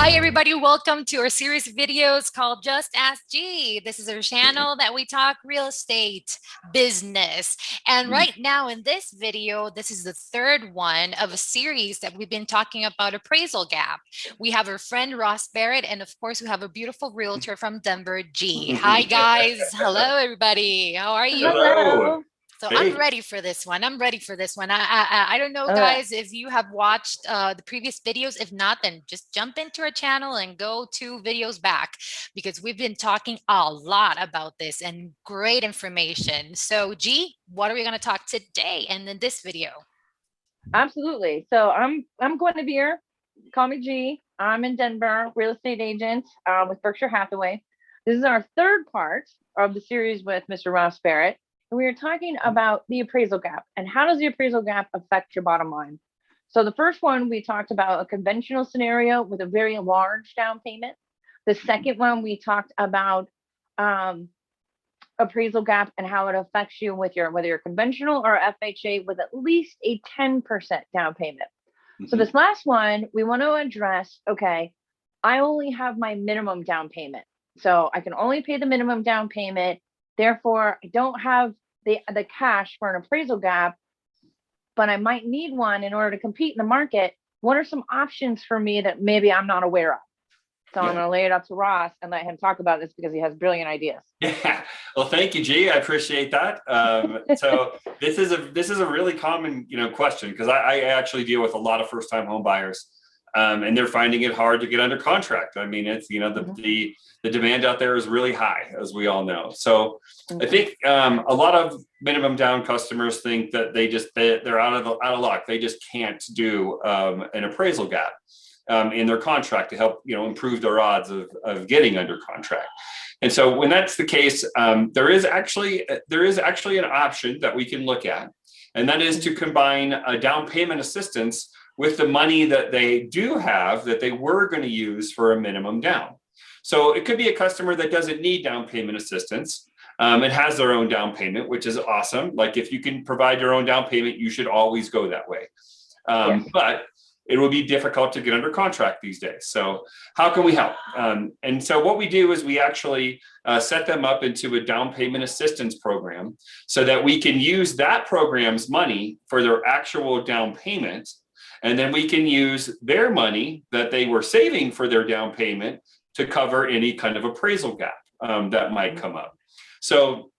Hi, everybody. Welcome to our series of videos called Just Ask G. This is our channel that we talk real estate, business. And right now in this video, this is the third one of a series that we've been talking about appraisal gap. We have our friend Ross Barrett, and of course, we have a beautiful realtor from Denver, G. Hi, guys. Hello, everybody. How are you? Hello. So Hey. I'm ready for this one. I don't know, guys, if you have watched the previous videos. If not, then just jump into our channel and go 2 videos back because we've been talking a lot about this and great information. So, G, what are we going to talk today and in this video? Absolutely. So I'm going to Beer. Call me G. I'm in Denver, real estate agent with Berkshire Hathaway. This is our third part of the series with Mr. Ross Barrett. And we are talking about the appraisal gap and how does the appraisal gap affect your bottom line? So the first one, we talked about a conventional scenario with a very large down payment. The second one, we talked about appraisal gap and how it affects you with your, whether you're conventional or FHA with at least a 10% down payment. So this last one, we want to address, okay, I only have my minimum down payment. So I can only pay the minimum down payment. Therefore, I don't have the cash for an appraisal gap, but I might need one in order to compete in the market. What are some options for me that maybe I'm not aware of? So I'm going to lay it up to Ross and let him talk about this because he has brilliant ideas. Yeah. Well, thank you, G. I appreciate that. So this is a really common, question because I actually deal with a lot of first-time home buyers, and they're finding it hard to get under contract. I mean, it's the demand out there is really high, as we all know. So I think a lot of minimum down customers think that they're out of luck. They just can't do an appraisal gap in their contract to help improve their odds of getting under contract. And so when that's the case, there is actually an option that we can look at, and that is to combine a down payment assistance with the money that they do have that they were going to use for a minimum down. So it could be a customer that doesn't need down payment assistance. It has their own down payment, which is awesome. Like if you can provide your own down payment, you should always go that way. But it will be difficult to get under contract these days. So how can we help? And so what we do is we actually set them up into a down payment assistance program so that we can use that program's money for their actual down payment. And then we can use their money that they were saving for their down payment to cover any kind of appraisal gap that might come up. So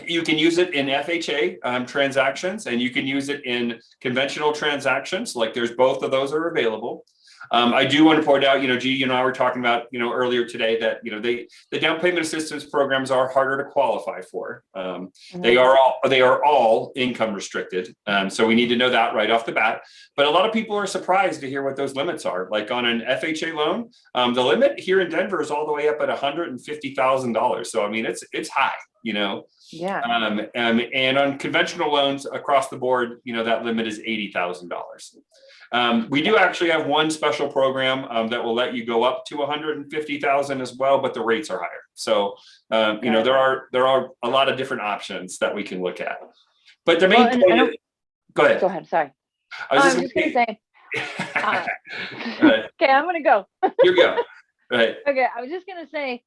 you can use it in FHA transactions, and you can use it in conventional transactions. Like there's both of those are available. I do want to point out, G, you and I were talking about, earlier today that, the down payment assistance programs are harder to qualify for. They are all income restricted. So we need to know that right off the bat. But a lot of people are surprised to hear what those limits are. Like on an FHA loan, the limit here in Denver is all the way up at $150,000. So, I mean, it's high, Yeah. And on conventional loans across the board, that limit is $80,000. We do actually have one special program that will let you go up to 150,000 as well, but the rates are higher. So there are a lot of different options that we can look at. But the main point is, go ahead. Go ahead. Sorry. I was just going to say. Right. Okay, I'm going to go. You go. Right. Okay, I was just going to say,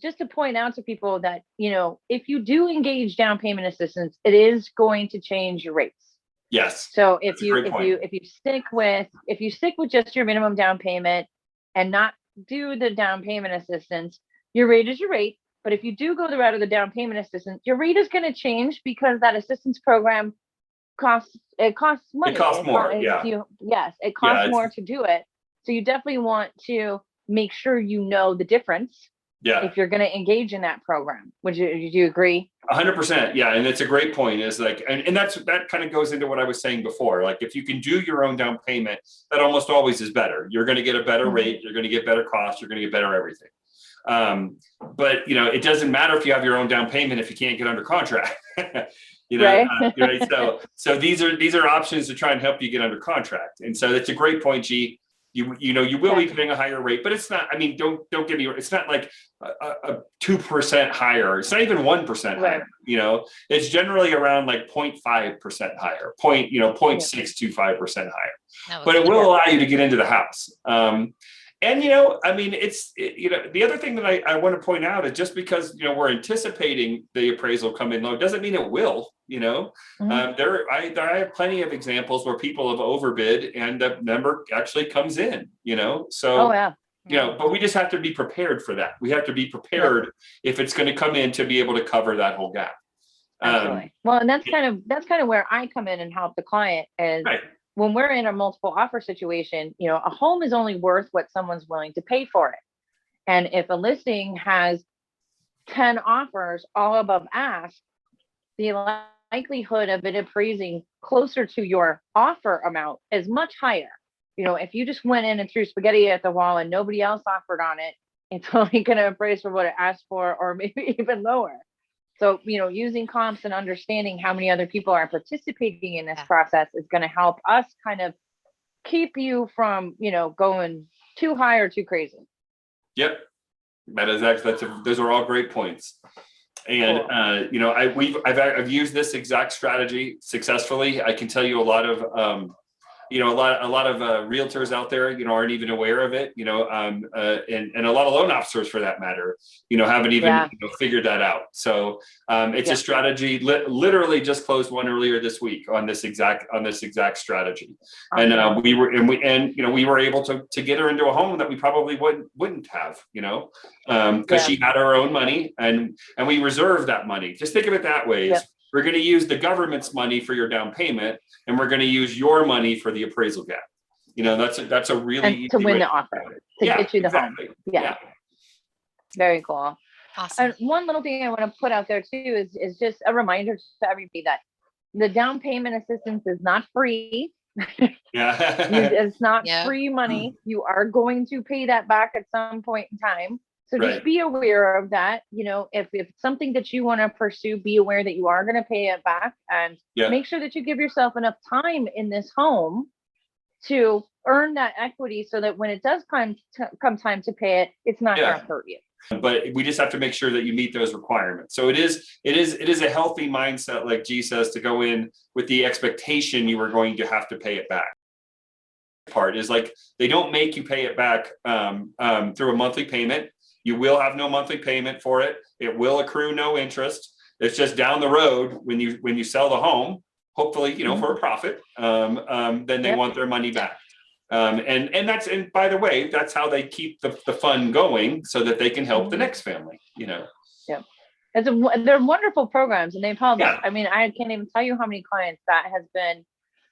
just to point out to people that, if you do engage down payment assistance, it is going to change your rates. Yes. So if you stick with just your minimum down payment and not do the down payment assistance, your rate is your rate. But if you do go the route of the down payment assistance, your rate is going to change because that assistance program costs money. It costs more. It costs more to do it. So you definitely want to make sure the difference. Yeah. If you're going to engage in that program, do you agree? 100%. Yeah. And it's a great point is like, and that kind of goes into what I was saying before. Like if you can do your own down payment, that almost always is better. You're going to get a better rate. You're going to get better costs. You're going to get better everything. But it doesn't matter if you have your own down payment if you can't get under contract. Right. So these are options to try and help you get under contract. And so that's a great point, G. You will be paying a higher rate, but it's not. I mean, don't get me. It's not like a 2% higher. It's not even 1% higher. It's generally around like 0.5% higher, 0.625% higher. But it will allow you to get into the house. And, I mean, the other thing that I want to point out is just because, we're anticipating the appraisal come in low doesn't mean it will, I have plenty of examples where people have overbid and the number actually comes in, so. Oh, yeah. But we just have to be prepared for that. We have to be prepared if it's going to come in to be able to cover that whole gap. Absolutely. Well, and that's kind of where I come in and help the client is right. When we're in a multiple offer situation, a home is only worth what someone's willing to pay for it. And if a listing has 10 offers all above ask, the likelihood of it appraising closer to your offer amount is much higher. If you just went in and threw spaghetti at the wall and nobody else offered on it, it's only going to appraise for what it asked for, or maybe even lower. So, using comps and understanding how many other people are participating in this process is going to help us kind of keep you from, going too high or too crazy. Yep. That is actually, those are all great points. And, cool. I've used this exact strategy successfully. I can tell you a lot of, a lot of realtors out there, aren't even aware of it, and a lot of loan officers for that matter, haven't even figured that out. So it's a strategy. Literally just closed one earlier this week on this exact strategy, and we were able to get her into a home that we probably wouldn't have, because she had her own money, and we reserved that money. Just think of it that way. We're going to use the government's money for your down payment, and we're going to use your money for the appraisal gap. That's a really and easy to win way the offer to get you the home. Yeah. Very cool. Awesome. And one little thing I want to put out there too is just a reminder to everybody that the down payment assistance is not free. It's not free money. You are going to pay that back at some point in time. So just be aware of that. If it's something that you want to pursue, be aware that you are going to pay it back, and make sure that you give yourself enough time in this home to earn that equity so that when it does come time to pay it, it's not going to hurt you. But we just have to make sure that you meet those requirements. So it is a healthy mindset, like G says, to go in with the expectation you are going to have to pay it back. Part is like, they don't make you pay it back through a monthly payment. You will have no monthly payment for it. It will accrue no interest. It's just down the road when you sell the home, hopefully, for a profit, then they want their money back. And by the way, that's how they keep the fund going so that they can help the next family, Yeah. They're wonderful programs, and they've helped. I mean, I can't even tell you how many clients that has been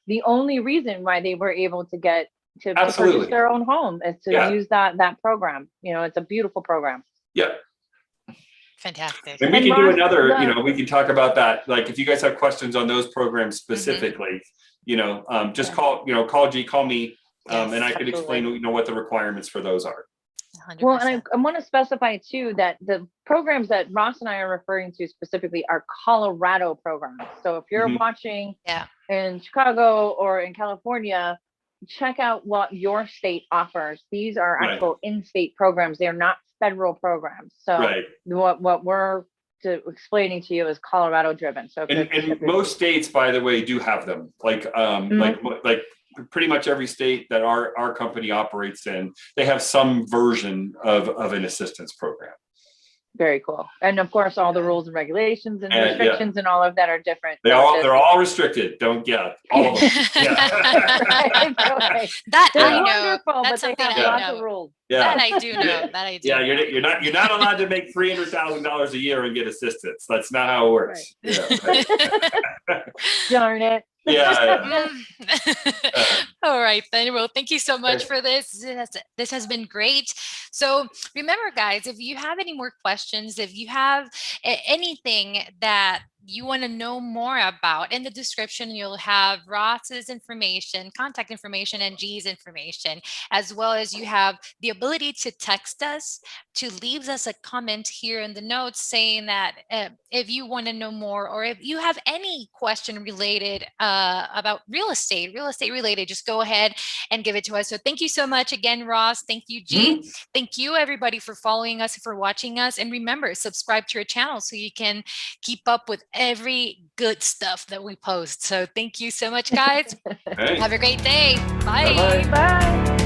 the only reason why they were able to get to purchase their own home is to use that program. It's a beautiful program. Yeah. Fantastic. And we can do another, we can talk about that. Like, if you guys have questions on those programs specifically, just call G, call me, and I can explain, what the requirements for those are. 100%. Well, and I want to specify too that the programs that Ross and I are referring to specifically are Colorado programs. So if you're watching in Chicago or in California, check out what your state offers. These are actual in-state programs. They are not federal programs. So what we're explaining to you is Colorado driven. So and most states, by the way, do have them. Like pretty much every state that our company operates in, they have some version of an assistance program. Very cool. And of course, all the rules and regulations and restrictions and all of that are different. They're all restricted. Don't get all of them. That I know. That's but they have lots of rules. That I do know. Yeah, you're not allowed to make $300,000 a year and get assistance. That's not how it works. Right. Darn it. All right then. Well, thank you so much for this. This has been great. So remember, guys, if you have any more questions, if you have anything that you want to know more about, in the description you'll have Ross's information, contact information, and G's information, as well as you have the ability to text us, to leave us a comment here in the notes saying that if you want to know more, or if you have any question related about real estate related, just go ahead and give it to us. So thank you so much again, Ross. Thank you, G. Thank you, everybody, for following us, for watching us. And remember, subscribe to our channel so you can keep up with every good stuff that we post. So thank you so much, guys. Have a great day. Bye. Bye.